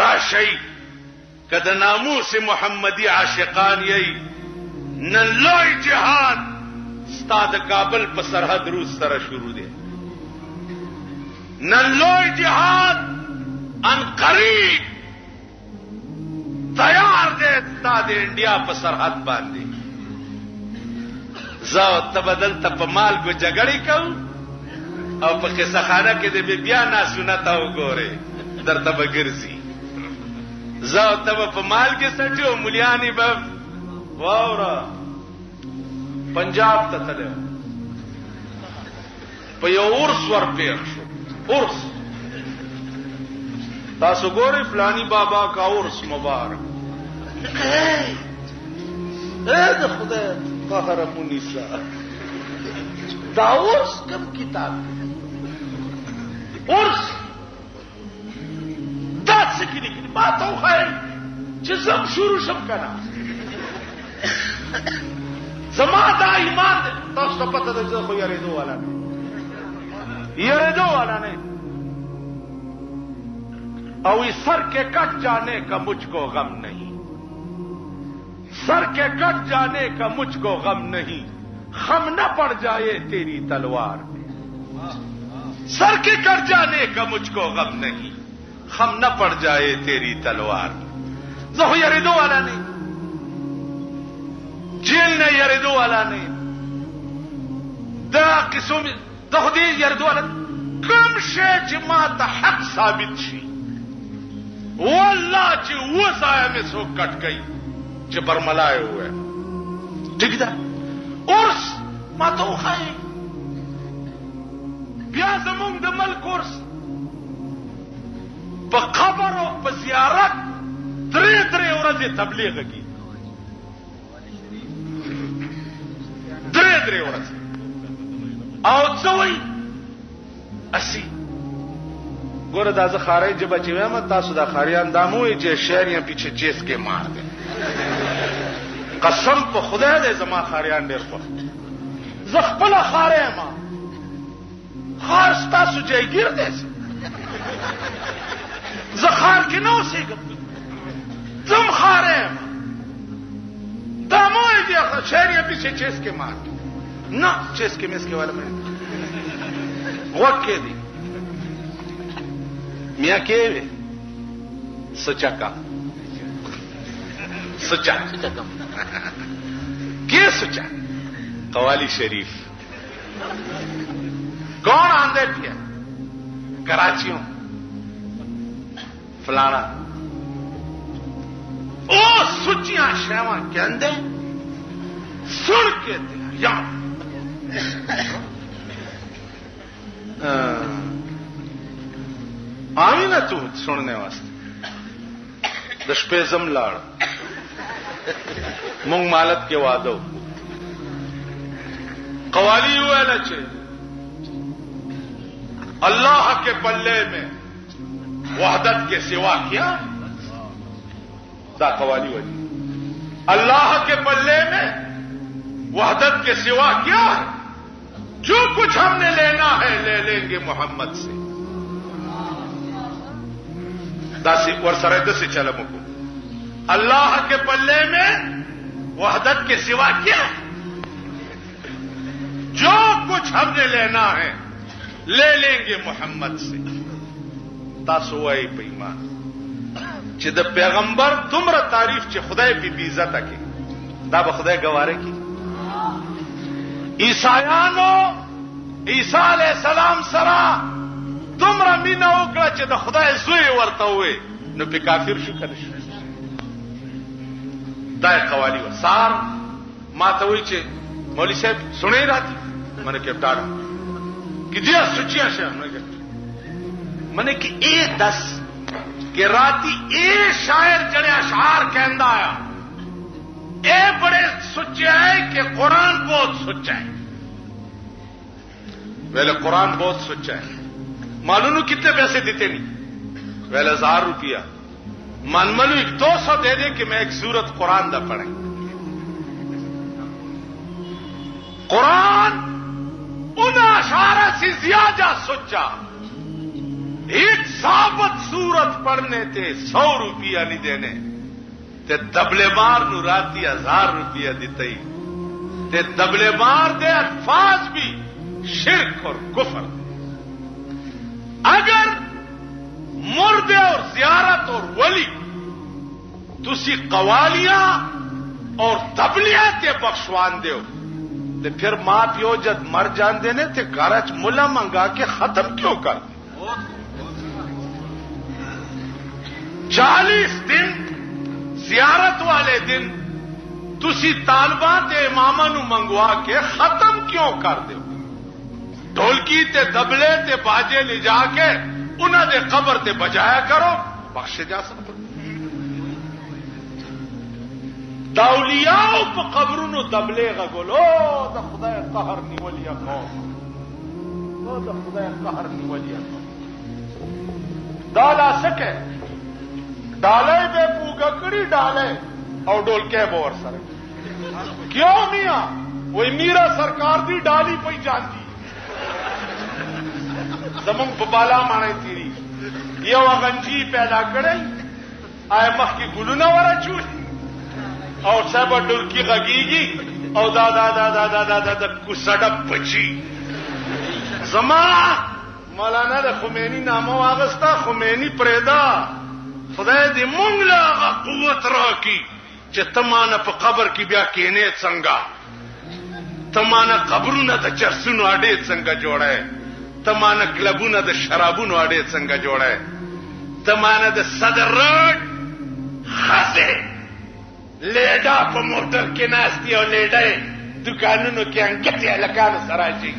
راشی کد ناموس محمدی عاشقان یی نن لوی جهاد استاد کابل په سرحد روس سره شروع دی نن لوی جهاد ان قریب تیار دی استاد انډیا په سرحد باندې زو تبدل ته په مال کو جګړې کو او په قصه خانه کې د بیا ناسونه تا وګوره درته بګرځي زو تب په مال کې سټو مليانی به واورا پنجاب ته تلو په یو ورس ورپېښ شو ورس تاسو ګورئ فلانی بابا کا ورس مبارک اے د خدای قهر مونیسا دا ورس کم کتاب ورس دا څه کې لیکلي ما ته وښایئ چې زم شروع شم که نه زما دا ایمان دی تاسو ته پته ده چې خو یارېدو والا نه یارېدو والا نه او سر کے کٹ جانے کا مجھ کو غم نہیں سر کے کٹ جانے کا مجھ کو غم نہیں خم نہ پڑ جائے تیری تلوار میں سر کے کٹ جانے کا مجھ کو غم نہیں خم نہ پڑ جائے تیری تلوار میں زہو یریدو والا نہیں جیل نے یریدو والا نہیں دا قسم دا خودی یریدو والا کم شے چې ما ته حق ثابت شي والله چې وسایه مې څوک کټ گئی چې برملای ہوئے ٹھیک ده اورس ما ته وښایي بیا زمونږ د ملک اورس په قبر او په زیارت درې ورځې تبلیغ کی درې ورځې او څه وایي اسی گور دازه خارج جب چې وایم تاسو د خاریان داموي چې شهر یا پیچھے چیس کې مار دي قسم په خدای دې زما خاریان ډېر خوښ زه خپل خارې ما خار تاسو جایګیر دې زه خار کې نو اوسېږم زم خارې ما داموي دې شهر یا پیچھے چیس کې مار نه چیس کې مس کې والا مې وکې دي میاں کے سچا کم سچا کیا سچا قوالی شریف کون آندے تھے کراچیوں فلانا او سچیاں شیواں کے اندے سن کے دیا یا آئی نا تو سننے واسطے دشپے زم لاڑ مونگ مالت کے وادو قوالی ہوئے لچے اللہ کے پلے میں وحدت کے سوا کیا دا قوالی ہوئی اللہ کے پلے میں وحدت کے سوا کیا ہے جو کچھ ہم نے لینا ہے لے لیں گے محمد سے داسی اور سرحد سے چلم کو اللہ کے پلے میں وحدت کے سوا کیا جو کچھ ہم نے لینا ہے لے لیں گے محمد سے تاسو وایي په ایمان چې د پیغمبر دومره تعریف چې خدای په عزت کې دا به خدای ګواره کی عیسایانو عیسی علیہ السلام سره دومره مینا وکړه چې د خدای زوی ورته وي نو په کافر شو کړي دا قوالی و سار ما ته وی چې مولوی صاحب سنئی راتی मैंने कहा टाड़ा कि दिया सुचिया से मैंने कि ए 10 कि राती ए शायर जड़े अशार कहंदा आया ए बड़े सुच्चे है कि कुरान बहुत सुच्चा है वेले कुरान बहुत सुच्चा है मालूम कितने पैसे देते नहीं वेले 1000 रुपया मन मलू 200 दे दे कि मैं एक सूरत कुरान दा पढ़े कुरान उन अशारा से ज्यादा सोचा एक साबत सूरत पढ़ने थे 100 रुपया नहीं देने ते दबले मार नु राती 1000 रुपया देते ही ते दबले मार दे अल्फाज भी शिरक और कुफर अगर मुर्दे और जियारत और वली तुसी कवालियां और दबलियां ते बख्शवान दो ते फिर मां प्यो जद मर जान देने ते घर च मुला मंगा के खत्म क्यों कर 40 दिन जियारत वाले दिन तुसी तालबा ते इमामा नु मंगवा के खत्म क्यों कर दो ढोलकी ते दबले ते बाजे ले जाके उन्हां दे कब्र ते बजाया करो बख्शे जा सकते दाउलियाओ पे कब्रों दबले गगोलो द खुदाए कहर निवलिया कौम ओ द खुदाए कहर निवलिया डाला सके डाले बे पूगकड़ी डाले और डोल के बोर सर क्यों मियां वही मीरा सरकार दी डाली पई जाती जमंग बबाला माने तीरी ये वगंजी पैदा करे आए मख की गुलुना वाला चूस और सब डुलकी गगीगी और दादा दादा दादा दादा कुसडप बची जमा मौलाना द खुमैनी नामो वागस्ता खुमैनी प्रेदा खुदाए दी मुंगला कुवत राकी चे तमाना पे कब्र की ब्या केने संगा तमाना कब्रुना द चरसुन आडे संगा जोड़ा है तमाना क्लबुना द शराबुन आडे संगा जोड़ा है तमाना द सदर रोड हसे लेडा पर मोटर के नास्ती और लेडे दुकानों के अंगते लगाने सराजी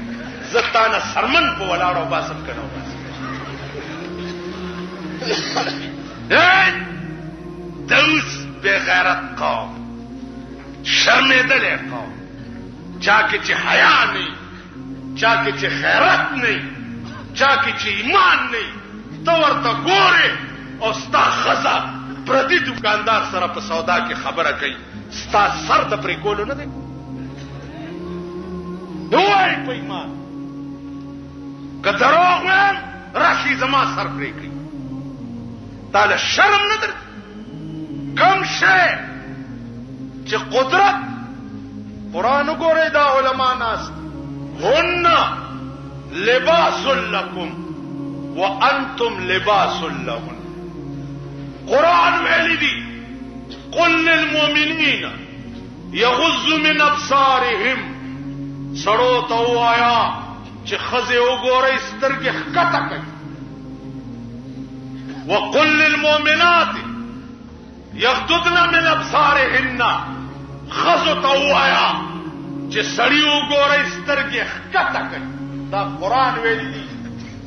जताना सरमन को वलाड़ो बासम करो दौस बेगैरत कौम शर्मेदले कौम चाके चे हया नहीं चाके चे खैरत नहीं चाके चे ईमान नहीं तवर तो गोरे और स्ता खजा प्रति दुकानदार सर पर सौदा की खबर कही स्ता सर दपरी कोलो न दे दुआई पैमान कदरो में राशि जमा सर पर गई ताले शर्म न दर कम शे चे कुदरत कुरान गोरे दा उलमा नास हुन्ना लिबासुल लकुम व अंतुम लिबासुल लहुन कुरान वेली दी कुल लिलमुमिनीन यगुज़्ज़ु मिन अब्सारिहिम सड़ो तो आया चे खजे उगोरे स्तर के कता कई व कुल लिलमुमिनात यग़्दुद्न मिन अब्सारिहिन्ना खजो तो आया चे सड़ी उगोरे स्तर के कता कई दा कुरान वेली दी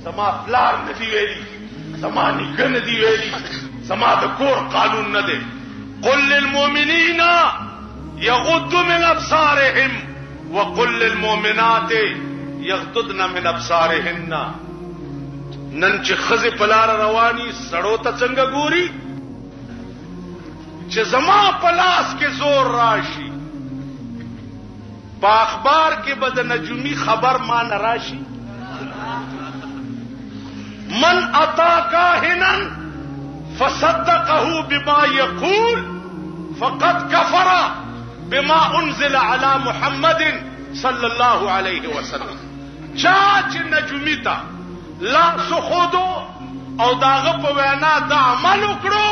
समा प्लार नदी वेली समा निगन दी वेली समाद कोर कानून न दे कुल लिलमुमिनीन यग़ुद्दु मिन अब्सारिहिम व कुल लिलमुमिनात यग़्दुद्न मिन अब्सारिहिन्न नन चे खज़े पलार रवानी सड़ो त चंग गोरी चे जमा पलास के जोर राशि बाखबार के बद नजुमी खबर मान राशि मन अता काहिनन फसद्दक़हु बिमा यक़ूल फ़क़द कफ़रा बिमा उन्ज़िला अला मुहम्मदिन सल्लल्लाहु अलैहि वसल्लम चाच नजुमिता ला सुखोदो او داغه په وینا دا عمل وکړو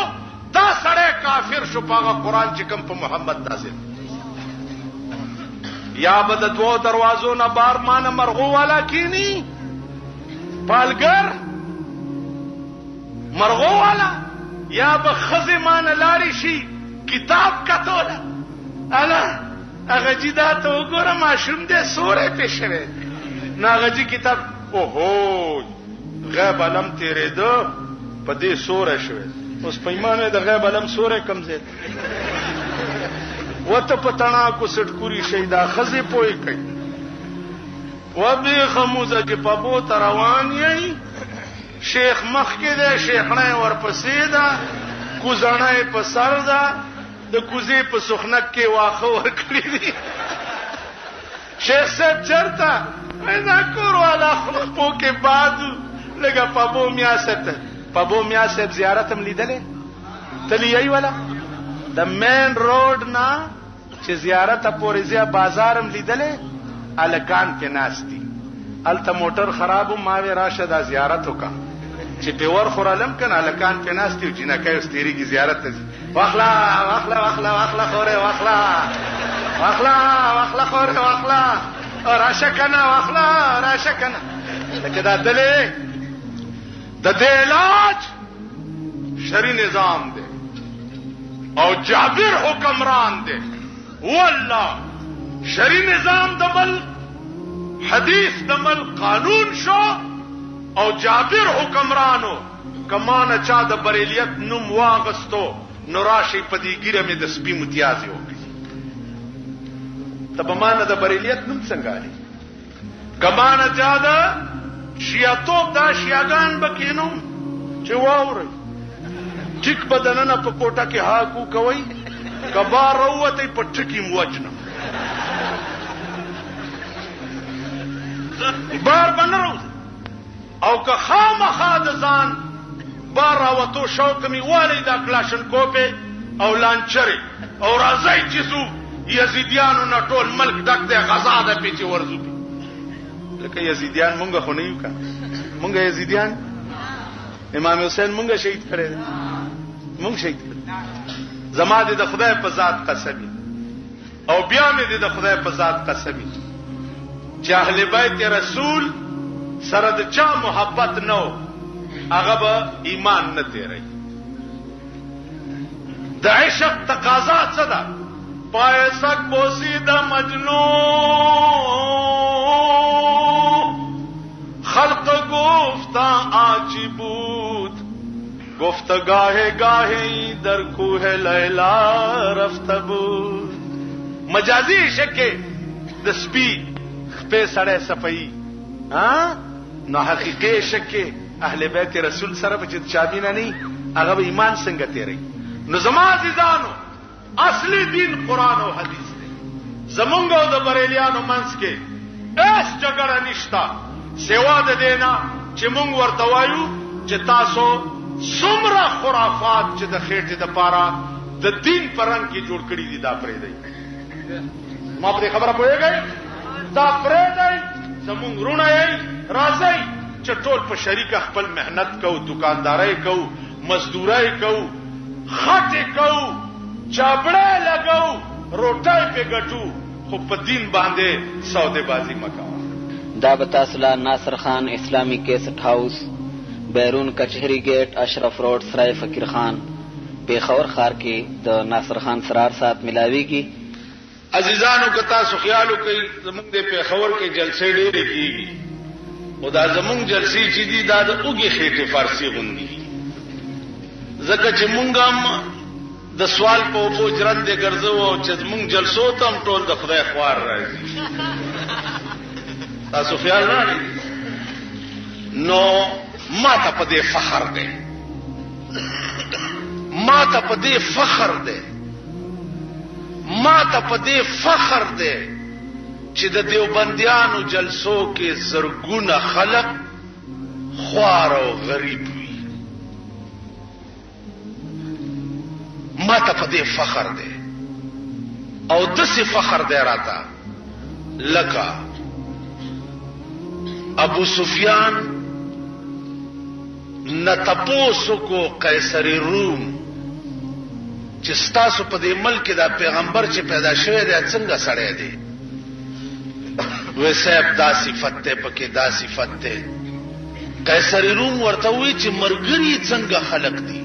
دا سړی کافر شو په قرآن چې کوم په محمد نازل. یا به د دوو دروازو نه بار مانه مرغو والا کینی پالګر مرغو والا، یا به خزه مانه لاری شي کتاب کتوله الا هغه جی دا ته وګوره ماشوم دې سورې پېښوي نه هغه جی کتاب اوهو غیب علم تیرېده په دې سوره شوی اوس پیمانه د غیب علم سوره کم زید وته پتانا کو سټکوري شیدا خزه پوي کوي و به خموزه چې په بو روان یې شیخ مخ کې ده شیخنه ورپسې ده کوزانه په سر ده د کوزې په سخنک کې واخه ورکړي دي شیخ صاحب چرته دا کور والا خلقو کې بعد لګه پابو میا صاحب زیارت هم لیدلې تلی ای ولا د مین روډ نه چې زیارت پورې ځه بازار هم لیدلې الکان کې ناشتي الته موټر خراب ما وی راشه د زیارت وکا چې په ور خورالم کنه الکان کې ناشتي او جنکه استيري کی زیارت ته واخلا خوره واخلا خوره واخلا راشه کنه واخلا راشه کنه لکه دا دلې د دې علاج شری نظام دی او جابر حکمران دی والله شری نظام د بل حدیث د بل قانون شو او جابر حکمرانو کمانه چا د بریلیت نوم واغستو نو راشي په دې ګیره مې د سپی متیازي وکړي تب مانه د بریلیت نوم څنګه علي کمانه چا د شیعتوب دا شیعگان بکینو چې واوري ټیک بدننه په کوټه کې هاکو کوي کبار وروته په ټکی موجنه بار بنرو او که خامخا د ځان بار راوتو شوق می والی دا کلاشن کوپه او لانچری او راځي چې سو یزیدیانو نه ټول ملک ډک دی غزا ده پیچ ورزو لکه یزیدیان مونږ خو نه یو کا مونږ یزیدیان امام حسین مونږ شهید کړی مونږ شهید کړی زما دې د خدای په ذات قسمی او بیا مې دې د خدای په ذات قسمی چې اهل بیت رسول سره د چا محبت نو هغه به ایمان نه تیری د عشق تقاضا څه ده پایسک بوسید مجنون خلق گفتا آجی بود گفت گاهه گاهی در کوه لیلا رفته بود مجازی شکه د سپی خپې سړی صفائی نو حقیقي شکه اهل بیت رسول سره په چې شادینه نه هغه به ایمان څنګه تیری نو زما عزیزانو اصلی دین قرآن او حدیث دی زمونږ او د بریلیانو منځ کې اس جګړه نشتا سوا د دینا چې مونږ ورته وایو چې تاسو څومره خرافات چې د خېټې د پاره د دین پرنګ کې جوړ کړی دي دا پرې دی ما په خبره پوهیږئ دا پرې دی زمونږ رونه یې راځي چې ټول په شریکه خپل مهنت کوو دکانداري کوو مزدوري کوو خټه کوو چابړه لګاو روټای په ګټو خو په دین باندې سوده بازی مکو دا بتاسلا ناصر خان اسلامی کیسټ هاوس بیرون کچهری گیٹ اشرف روڈ سرای فقیر خان پیښور ښار کې د ناصر خان سرار سات ملاوي کی عزیزانو که تاسو خیال وکړئ زمونږ د پیښور کې جلسې ډېرې کیږي او دا زمونږ جلسې چې دي دا د اوږې خېټې فارسي غوندي ځکه چې مونږ هم د سوال په اوبو ژرندې ګرځو او چې مونږ جلسو ته هم ټول د خدای خوار راځي تاسو خیال نه نو ما ته په دې فخر دی ما ته په دې فخر دی ما ته په دې فخر دی چې د دیوبندیانو جلسو کې زرګونه خلق خوار او غریب وي ما ته په دې فخر دی او داسې فخر دی راته لکه ابو سفیان نه تپوسو کو قیصر روم چې ستاسو په دې ملک دا پیغمبر چې پیدا شوی دی څنګه سړی دی؟ وې صاحب دا صفت ته پکې دا صفت ته. قیصر روم ورته وی چې مرګري څنګه خلق دي؟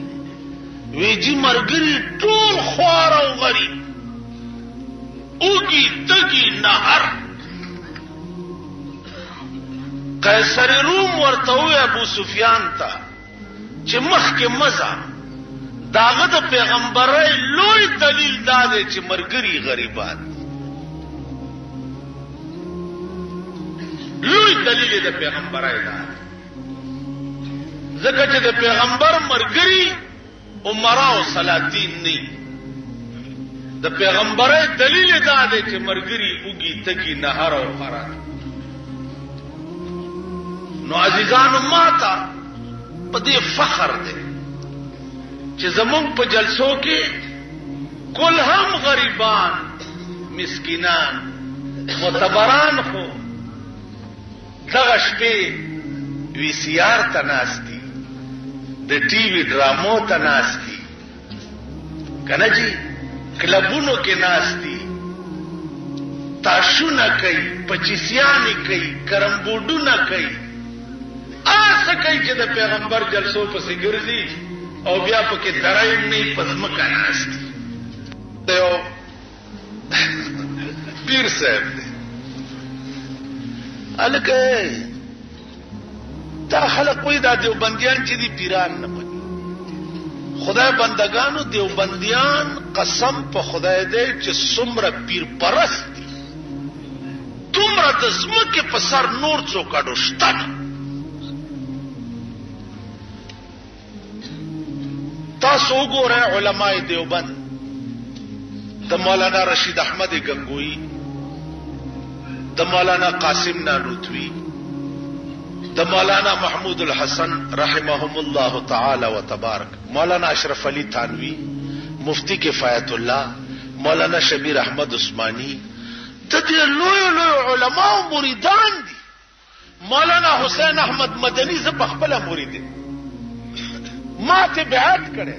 وی جی مرګري ټول خوار او غریب اوږي تږي نهر. قیصر روم ورته وی ابو سفیان ته چې مخکې مزه داغه د پیغمبرۍ لوی دلیل دا دی چې مرګري غریبان. لوی دلیل د پیغمبرۍ دا ځکه چې د پیغمبر مرګري عمرا او سلاطین نه. د پیغمبرۍ دلیل دا دی چې مرګري اوږي تږي نهر او خران. نو عزیزانو ماته په دې فخر دی چې زمونږ په جلسو کې کل هم غریبان مسکینان معتبران خو دغه شپې وی سی آر ته ناستي د ټي وي ډرامو ته ناستي کنه جی کلبونو کې ناستي تاشونه کوي پچیسیانې کوي کرمبوډونه کوي آسه کوي چې د پیغمبر جلسو پسې ګرځي او بیا پکې درایم نه پزمکا ناستي. یو پیر صاحب دی الکه دا خلق وی دا دیوبندیان چې دی پیران نه پدي. خدای بندگانو دیوبندیان قسم په خدای دی چې څومره پیر پرست دي دومره د ځمکې په سر نور څوک اډو شته. تاسو وګورئ علماء دیوبند د مولانا رشید احمد گنگوئی د مولانا قاسم نانوتوی د مولانا محمود الحسن رحمهم الله تعالی وتبارک مولانا اشرف علی تھانوی مفتی کفایت الله مولانا شبیر احمد عثمانی د دې لوی لوی علماء مریدان دي. مولانا حسین احمد مدنی زه په خپل مرید ما ته بیعت کړي.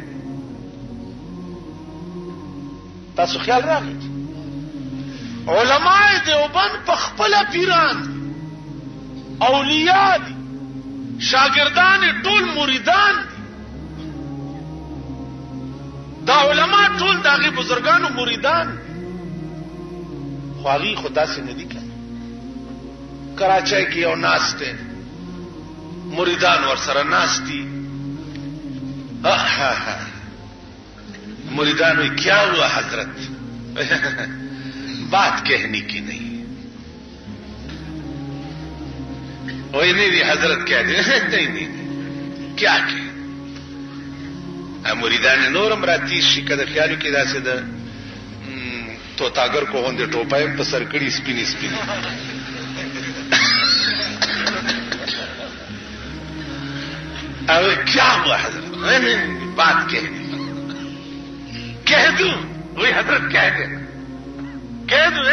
تاسو خیال راغی علماء دیوبند په خپل پیران اولیاء دي شاګردان ټول مریدان دي. دا علماء ټول دغه بزرګانو مریدان دي. خو هغه خدا سي نه دي کړه. کراچۍ کې یو ناشته مریدان ورسره ناشتي मुरीदान में क्या हुआ हजरत बात कहने की नहीं वही नहीं हजरत कह दे नहीं क्या कहे मुरीदान नورم راتی شي کده خیالو کې داسې ده تو تاګر کو هوندې ټوپای په سر کړي سپینې سپینې او क्या हुआ हजरत बात कह दूं वही हजरत कह दे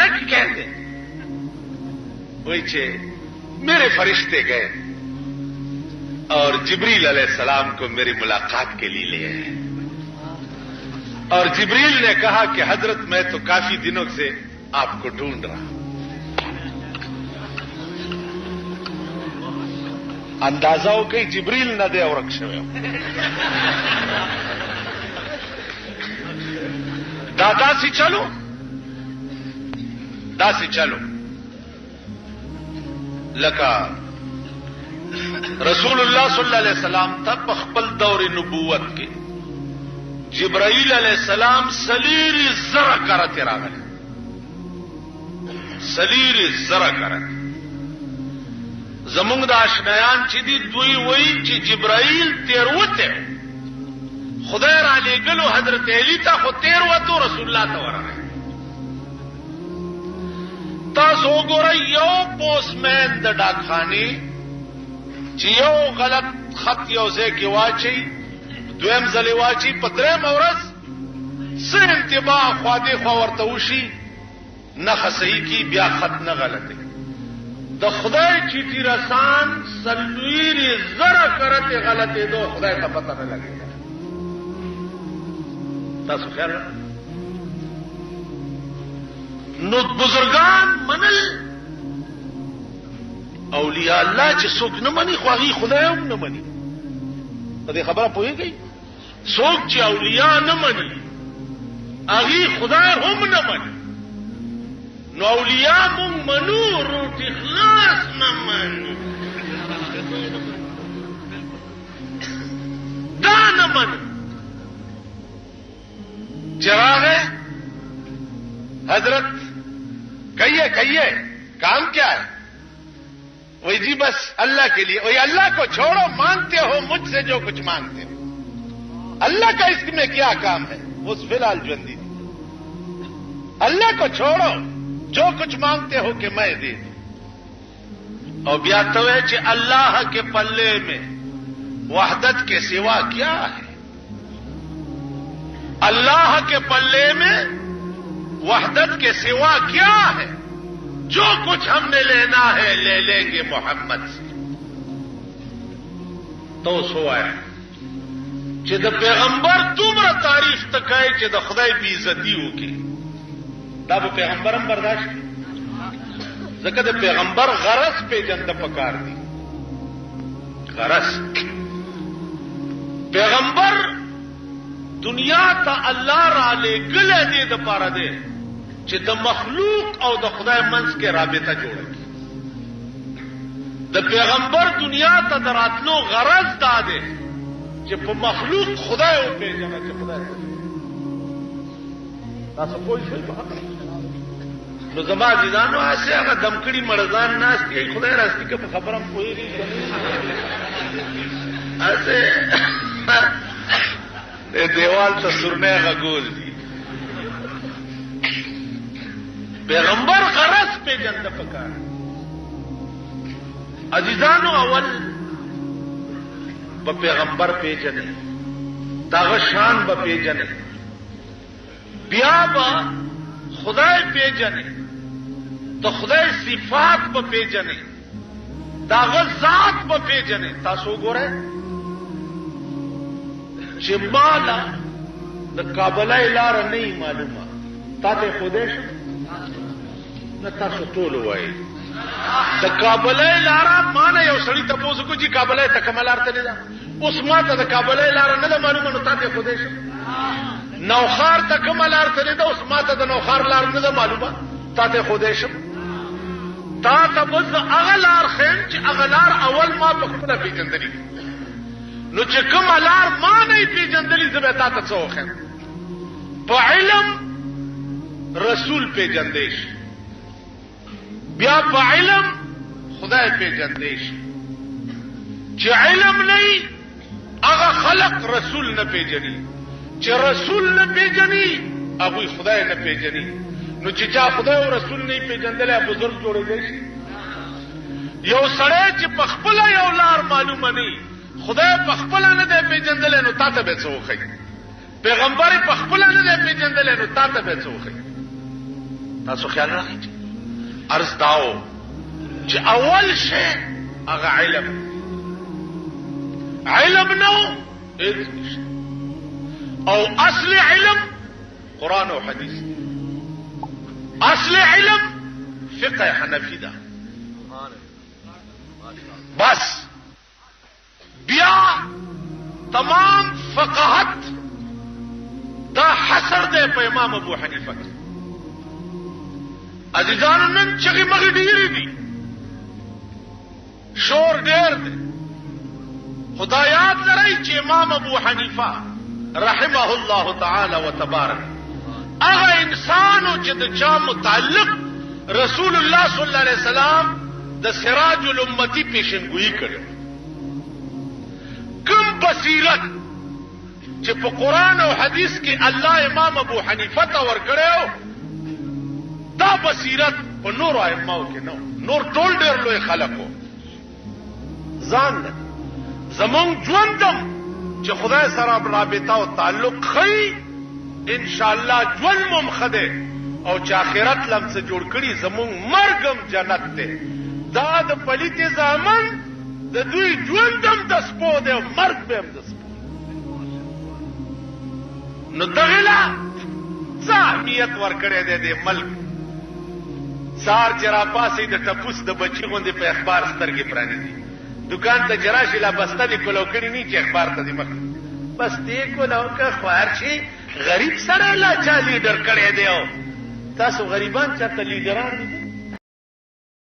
एक कह दे वही छे मेरे फरिश्ते गए और जिब्रील अलैहिस्सलाम को मेरी मुलाकात के लिए ले आए और जिब्रील ने कहा कि हजरत मैं तो काफी दिनों से आपको ढूंढ रहा हूं. अंदाजा हो कि जिब्रील न दे और रक्षवे दासी चलो लका रसूलुल्लाह सल्लल्लाहु अलैहि वसल्लम तब खपल दौर नबूवत के जिब्राइल अलैहिस्सलाम सलीरी जरा करते रागल सलीरी जरा करत زمونږ د آشنایان چې دي دوی وایي چې جبرائیل تیروته خدای را لېږلو حضرت علی ته خو تیروته رسول الله ته ورغی. تاسو وګورئ یو پوسټمین د ډاکخانې چې یو غلط خط یو ځای کې واچي دویم ځلې واچي په درېم ورځ څه انتباه خوا دې خوا ورته وشي نه صحیح کی بیا خط نه غلطه د خدای چیټی رسان سلویری زره کرته غلطه دو خدای ته پته نه لګي. تاسو خیر نو بزرگان منل اولیاء الله چې څوک نه مني خو هغه خدای هم نه مني. په دې خبره پوهیږئ څوک چې اولیاء نه مني هغه خدای هم نه مني. نو اولیاء مونږ منو روټ اخلاص نه منو دا نه منو. چراغ حضرت کہیے کام کیا ہے؟ وہی جی بس اللہ کے لیے. وہی اللہ کو چھوڑو مانگتے ہو مجھ سے جو کچھ مانگتے ہو. اللہ کا اس میں کیا کام ہے؟ وہ فی الحال جوندی تھی. اللہ کو چھوڑو جو کچھ مانگتے ہو کہ میں دے دوں. اور بیاتوے کہ اللہ کے پلے میں وحدت کے سوا کیا ہے؟ اللہ کے پلے میں وحدت کے سوا کیا ہے؟ جو کچھ ہم نے لینا ہے لے لیں گے محمد سے. تو سوائے چې د پیغمبر دومره تعریف تکای چې د خدای بی عزتی وکي دا به پیغمبر هم برداشت کړي. ځکه د پیغمبر غرض پیژنده پکار دي. غرض پیغمبر دنیا ته الله را لېږلی دی د پاره دی چې د مخلوق او د خدای منځ کې رابطه جوړه کړي. د پیغمبر دنیا ته د راتلو غرض دا دی چې په مخلوق خدای وپېژنه چې خدای تاسو پوه شئ. نو زما عزیزانو هسې هغه دمکړي مړزان ناست دي خدای راستي که په خبره هم پوهېږي هسې دیوال ته سورنی غږول دي. پیغمبر غرض پیژنده پکار. عزیزانو اول په پیغمبر پیژنه داغه شان به پیژنه بیا به خدای پیژنه د خدای صفات به پیژنه داغه ذات به پیژنه. تاسو ګورئ چې مالا د کابلای لار نه معلومه تاسو خدای شو نه تاسو ټول وایي د کابلای لار مانه یو سړی تاسو کو چې کابلای ته کملار ته نه ده اوس ماته د کابلای لار نه معلومه نو تاسو خدای شو. نوخار ته کملار ته نه ده اوس ماته د نوخار لار نه ده معلومه تاسو خدای شو. تا ته بس اغلار خیم چې اغلار اول ما په خپل پیژندلی نو چې کوم لار ما نه پیژندلی زه تا ته څه وخم. په علم رسول پیژندې شي بیا په علم خدای پیژندې شي. چې علم نه هغه خلق رسول نه پیژني چې رسول نه پیژني هغه خدای نه پیژني. نو چې چا خدای او رسول نه پیژندل بزرګ جوړېږي شي. یو سړی چې په خپل یو لار معلومه نه خدای په خپل نه دی پیژندل نو تاسو به څه وخی. پیغمبر په خپل نه دی پیژندل نو تاسو به څه وخی. تاسو خیال راغی عرض داو چې اول شی هغه علم نو او اصل علم قرآن او حدیث. اصل علم فقه حنفی ده بس. بیا تمام فقاهت دا حصر ده په امام ابو حنیفه کې. عزیزانو نن چغې مغې ډېرې دي شور ډېر دی. خدا یاد لرئ چې امام ابو حنیفه رحمه الله تعالی وتبارک هغه انسانو چې د چا متعلق رسول الله صلی الله علیه وسلم د سراج الامتی پیشنګویی کړو. کوم بصیرت چې په قرآن او حدیث کې الله امام ابو حنیفه ته ورکړو دا بصیرت په نور ائمه کې نو. نور ټول ډېر لوی خلقو ځان زمونږ ژوندم چې خدای سره رابطه او تعلق خی ان شاء الله ژوند مم خده او چې آخرت لم څه جوړ کړي زمونږ مرګم جنت ته دا د پلیت زامن د دوی ژوند هم د سپو دی او مرګ به هم د سپو. نو دغه لا څه اهمیت ورکړی دی د ملک. سهار چې راپاسئ د ټپوس د بچي غوندې په اخبار سترګې پرانیزي. دکان ته چې راشي لا بسته دې کولو کړي نه چې اخبار ته دې مخ بستې کولو که خوار شي غریب سره لا چا لیډر کړی دی. تاسو غریبان چېرته لیډران دي